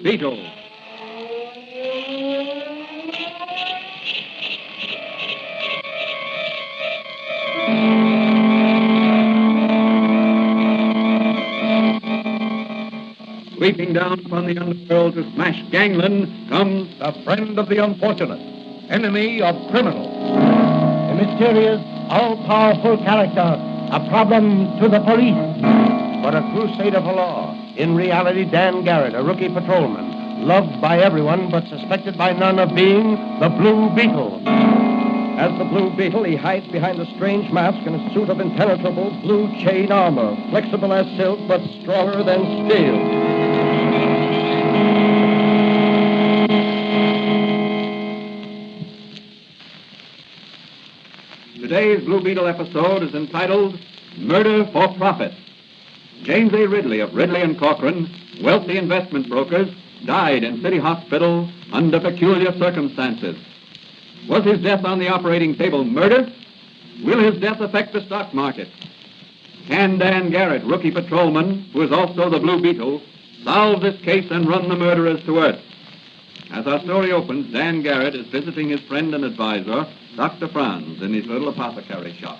Beetle. Sweeping down upon the underworld to smash gangland comes The friend of the unfortunate, enemy of criminals. A mysterious, all-powerful character, a problem to the police. But a crusader for law. In reality, Dan Garrett, a rookie patrolman, loved by everyone but suspected by none of being the Blue Beetle. As the Blue Beetle, he hides behind a strange mask and a suit of impenetrable blue chain armor, flexible as silk but stronger than steel. Today's Blue Beetle episode is entitled Murder for Profit. James A. Ridley of Ridley & Corcoran, wealthy investment brokers, died in City Hospital under peculiar circumstances. Was his death on the operating table murder? Will his death affect the stock market? Can Dan Garrett, rookie patrolman, who is also the Blue Beetle, solve this case and run the murderers to earth? As our story opens, Dan Garrett is visiting his friend and advisor, Dr. Franz, in his little apothecary shop.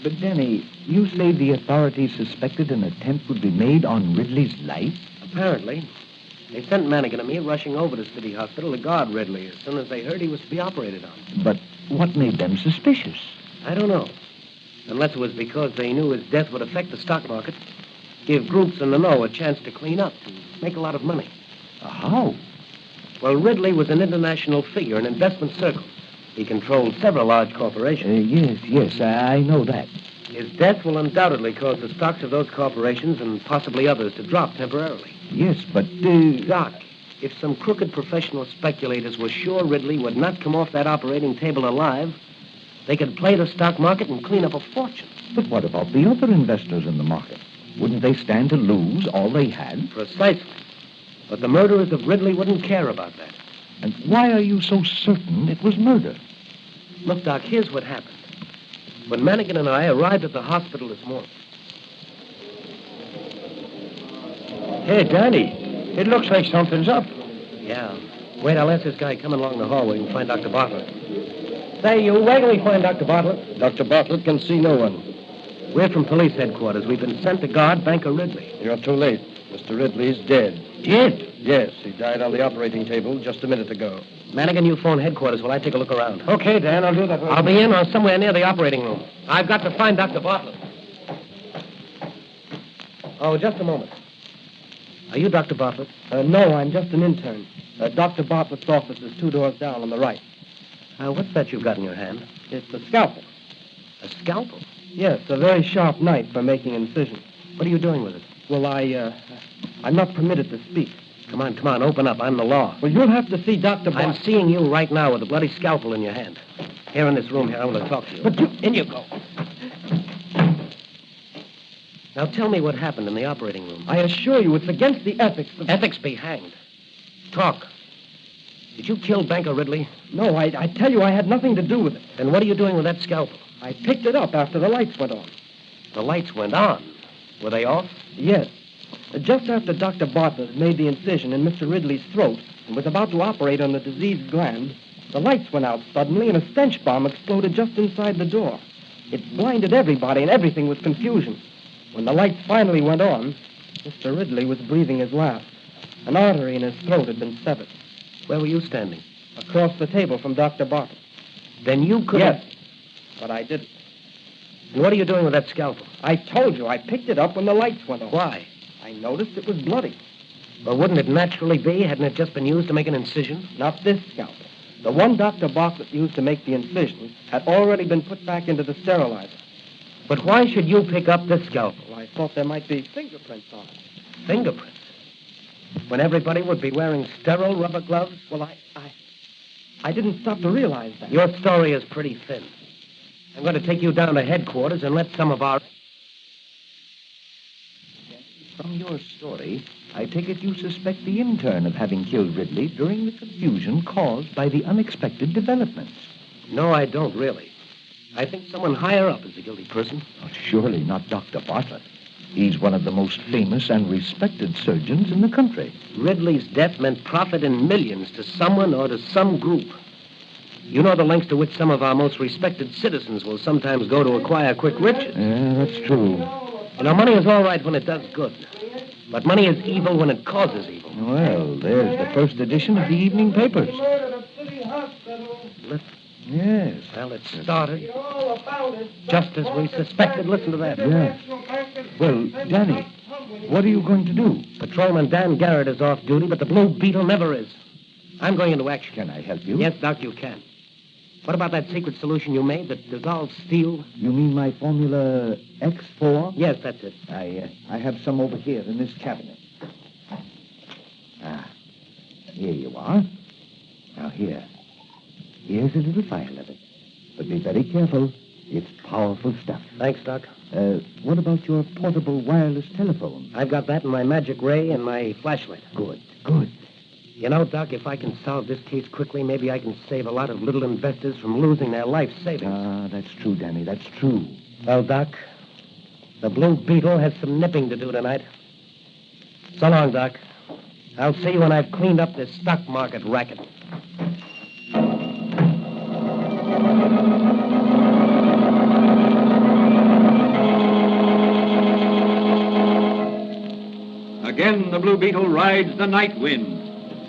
But, Danny, you say the authorities suspected an attempt would be made on Ridley's life? Apparently. They sent Mannigan and me rushing over to City Hospital to guard Ridley as soon as they heard he was to be operated on. But what made them suspicious? I don't know. Unless it was because they knew his death would affect the stock market, give groups in the know a chance to clean up and make a lot of money. How? Well, Ridley was an international figure in investment circles. He controlled several large corporations. Yes, I know that. His death will undoubtedly cause the stocks of those corporations and possibly others to drop temporarily. Yes, but... Doc, if some crooked professional speculators were sure Ridley would not come off that operating table alive, they could play the stock market and clean up a fortune. But what about the other investors in the market? Wouldn't they stand to lose all they had? Precisely. But the murderers of Ridley wouldn't care about that. And why are you so certain it was murder? Look, Doc, here's what happened. When Mannigan and I arrived at the hospital this morning... Hey, Danny, it looks like something's up. Yeah. Wait, I'll ask this guy coming along the hallway and find Dr. Bartlett. Say, you, where can we find Dr. Bartlett? Dr. Bartlett can see no one. We're from police headquarters. We've been sent to guard Banker Ridley. You're too late. Mr. Ridley's dead. Dead? Yes, he died on the operating table just a minute ago. Mannigan, you phone headquarters while I take a look around. Okay, Dan, I'll do that. I'll be in or somewhere near the operating room. I've got to find Dr. Bartlett. Oh, just a moment. Are you Dr. Bartlett? No, I'm just an intern. Dr. Bartlett's office is 2 doors down on the right. What's that you've got in your hand? It's a scalpel. A scalpel? Yes, a very sharp knife for making incisions. What are you doing with it? Well, I'm not permitted to speak. Come on, open up. I'm the law. Well, you'll have to see Dr. I'm Bartlett. seeing you right now with a bloody scalpel in your hand. Here in this room here, I want to talk to you. But you... In you go. Now tell me what happened in the operating room. I assure you, it's against the ethics of... Ethics be hanged. Talk. Did you kill Banker Ridley? No, I tell you, I had nothing to do with it. Then what are you doing with that scalpel? I picked it up after the lights went on. The lights went on. Were they off? Yes. Just after Dr. Bartlett made the incision in Mr. Ridley's throat and was about to operate on the diseased gland, the lights went out suddenly and a stench bomb exploded just inside the door. It blinded everybody and everything was confusion. When the lights finally went on, Mr. Ridley was breathing his last. An artery in his throat had been severed. Where were you standing? Across the table from Dr. Bartlett. Then you could Yes, but I didn't. And what are you doing with that scalpel? I told you, I picked it up when the lights went on. Why? I noticed it was bloody. Well, wouldn't it naturally be? Hadn't it just been used to make an incision? Not this scalpel. The one Dr. Bartlett used to make the incision had already been put back into the sterilizer. But why should you pick up this scalpel? Well, I thought there might be fingerprints on it. Fingerprints? When everybody would be wearing sterile rubber gloves? Well, I didn't stop to realize that. Your story is pretty thin. I'm going to take you down to headquarters and let some of our... From your story, I take it you suspect the intern of having killed Ridley during the confusion caused by the unexpected developments. No, I don't, really. I think someone higher up is the guilty person. Oh, surely not Dr. Bartlett. He's one of the most famous and respected surgeons in the country. Ridley's death meant profit in millions to someone or to some group. You know the lengths to which some of our most respected citizens will sometimes go to acquire quick riches. Yeah, that's true. You know, money is all right when it does good. But money is evil when it causes evil. Well, there's the first edition of the evening papers. Yes. Well, it started just as we suspected. Listen to that. Yeah. Well, Danny, what are you going to do? Patrolman Dan Garrett is off duty, but the Blue Beetle never is. I'm going into action. Can I help you? Yes, Doc, you can. What about that secret solution you made that dissolves steel? You mean my Formula X4? Yes, that's it. I have some over here in this cabinet. Here you are. Now here's a little vial of it. But be very careful. It's powerful stuff. Thanks, Doc. What about your portable wireless telephone? I've got that in my magic ray and my flashlight. Good. You know, Doc, if I can solve this case quickly, maybe I can save a lot of little investors from losing their life savings. That's true, Danny. That's true. Well, Doc, the Blue Beetle has some nipping to do tonight. So long, Doc. I'll see you when I've cleaned up this stock market racket. Again, the Blue Beetle rides the night wind.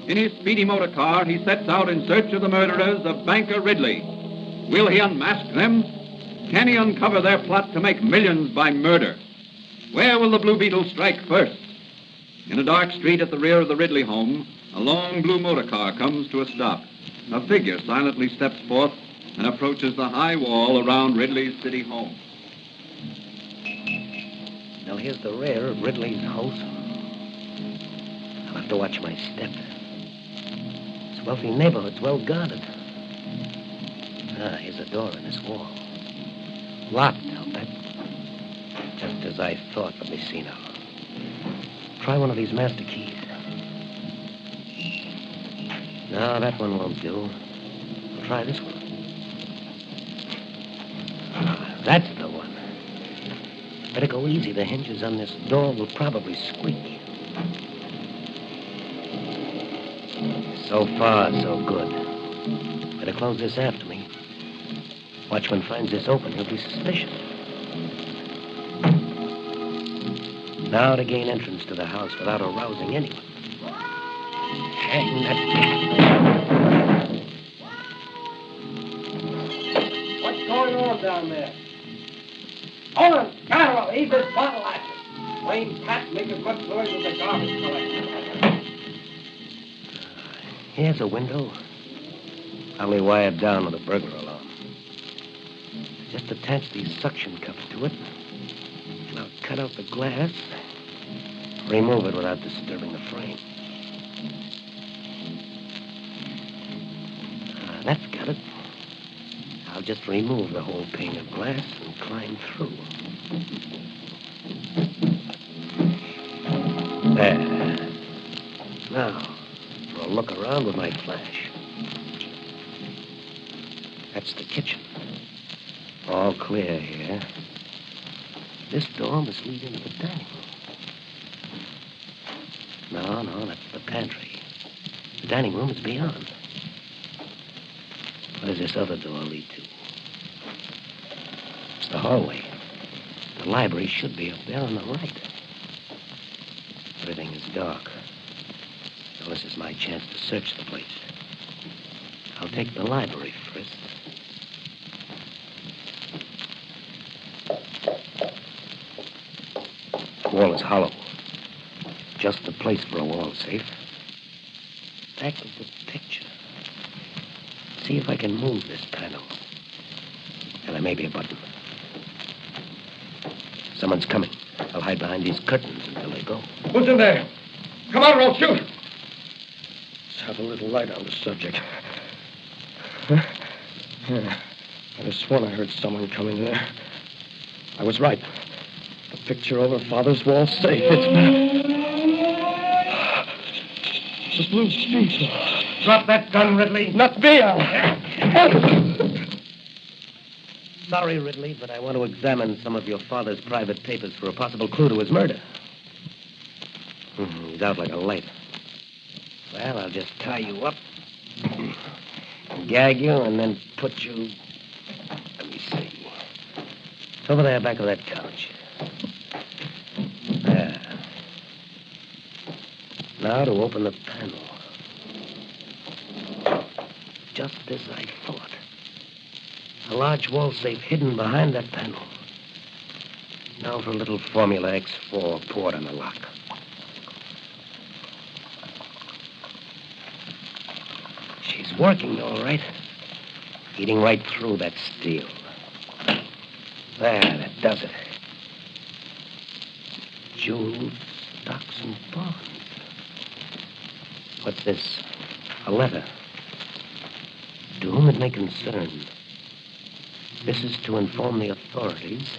In his speedy motor car, he sets out in search of the murderers of Banker Ridley. Will he unmask them? Can he uncover their plot to make millions by murder? Where will the Blue Beetle strike first? In a dark street at the rear of the Ridley home, a long blue motor car comes to a stop. A figure silently steps forth and approaches the high wall around Ridley's city home. Now, here's the rear of Ridley's house. I'll have to watch my step. This wealthy neighborhood's well guarded. Here's a door in this wall. Locked, I'll bet. Just as I thought. Let me see now. Try one of these master keys. No, that one won't do. I'll try this one. That's the one. Better go easy. The hinges on this door will probably squeak. So far, so good. Better close this after me. Watchman finds this open, he'll be suspicious. Now to gain entrance to the house without arousing anyone. Hang that. What's going on down there? Hold on, Scarrow, he's this bottle acid. Plain Pat make as much noise as a garbage collector. Here's a window. Probably wired down with a burglar alarm. Just attach these suction cups to it. And I'll cut out the glass. Remove it without disturbing the frame. That's got it. I'll just remove the whole pane of glass and climb through. There. Now, for a look around with my flash. That's the kitchen. All clear here. This door must lead into the dining room. No, that's the pantry. The dining room is beyond. Where does this other door lead to? It's the hallway. The library should be up there on the right. Everything is dark. Now, this is my chance to search the place. I'll take the library first. The wall is hollow. Just the place for a wall safe. Back of the picture. See if I can move this panel. And there may be a button. Someone's coming. I'll hide behind these curtains until they go. Who's in there? Come out or I'll shoot. Let's have a little light on the subject. Huh? Yeah. I just sworn I heard someone come in there. I was right. The picture over Father's wall safe. It's the Blue Beetle. Drop that gun, Ridley. Not me. So sorry, Ridley, but I want to examine some of your father's private papers for a possible clue to his murder. He's out like a light. Well, I'll just tie you up, gag you, and then put you... Let me see. It's over there back of that couch. There. Now to open the panel. Just as I thought. A large wall safe hidden behind that panel. Now for a little Formula X4 poured on the lock. She's working, all right. Eating right through that steel. There, that does it. Jewels, stocks, and bonds. What's this? A letter. To whom it may concern. This is to inform the authorities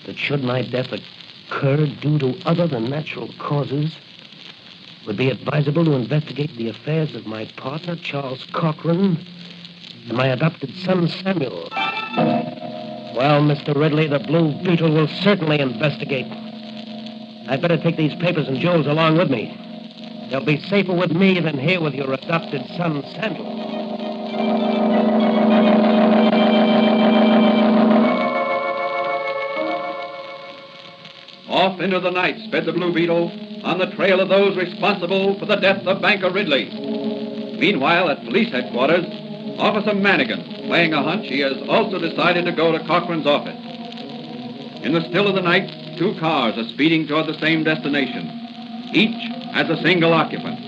that should my death occur due to other than natural causes, it would be advisable to investigate the affairs of my partner, Charles Cochran, and my adopted son, Samuel. Well, Mr. Ridley, the Blue Beetle will certainly investigate. I'd better take these papers and jewels along with me. They'll be safer with me than here with your adopted son, Samuel. Off into the night sped the Blue Beetle on the trail of those responsible for the death of banker Ridley. Meanwhile, at police headquarters, Officer Manigan, playing a hunch, he has also decided to go to Cochran's office. In the still of the night, two cars are speeding toward the same destination. Each has a single occupant.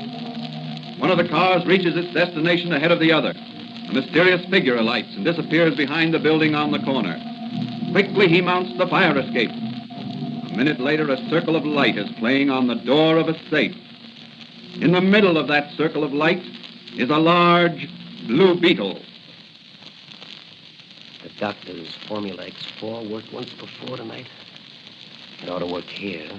One of the cars reaches its destination ahead of the other. A mysterious figure alights and disappears behind the building on the corner. Quickly, he mounts the fire escape. A minute later, a circle of light is playing on the door of a safe. In the middle of that circle of light is a large Blue Beetle. The doctor's Formula X4 worked once before tonight. It ought to work here.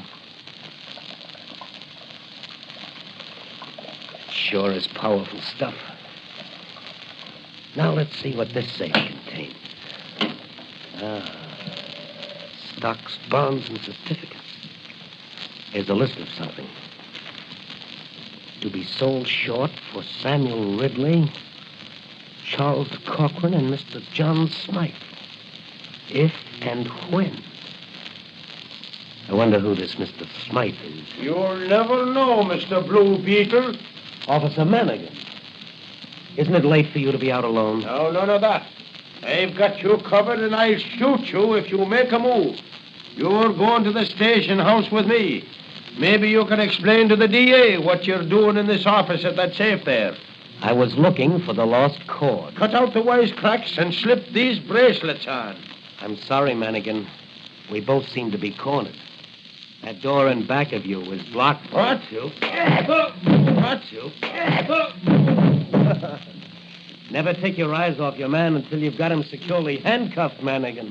Sure is powerful stuff. Now let's see what this safe contains. Stocks, bonds, and certificates. Here's a list of something. To be sold short for Samuel Ridley, Charles Cochran, and Mr. John Smythe. If and when. I wonder who this Mr. Smythe is. You'll never know, Mr. Blue Beetle. Officer Manigan. Isn't it late for you to be out alone? No, none of that. I've got you covered, and I'll shoot you if you make a move. You're going to the station house with me. Maybe you can explain to the DA what you're doing in this office at that safe there. I was looking for the lost cord. Cut out the wisecracks and slip these bracelets on. I'm sorry, Manigan. We both seem to be cornered. That door in back of you is blocked. What? You. What? You. Never take your eyes off your man until you've got him securely handcuffed, Manigan.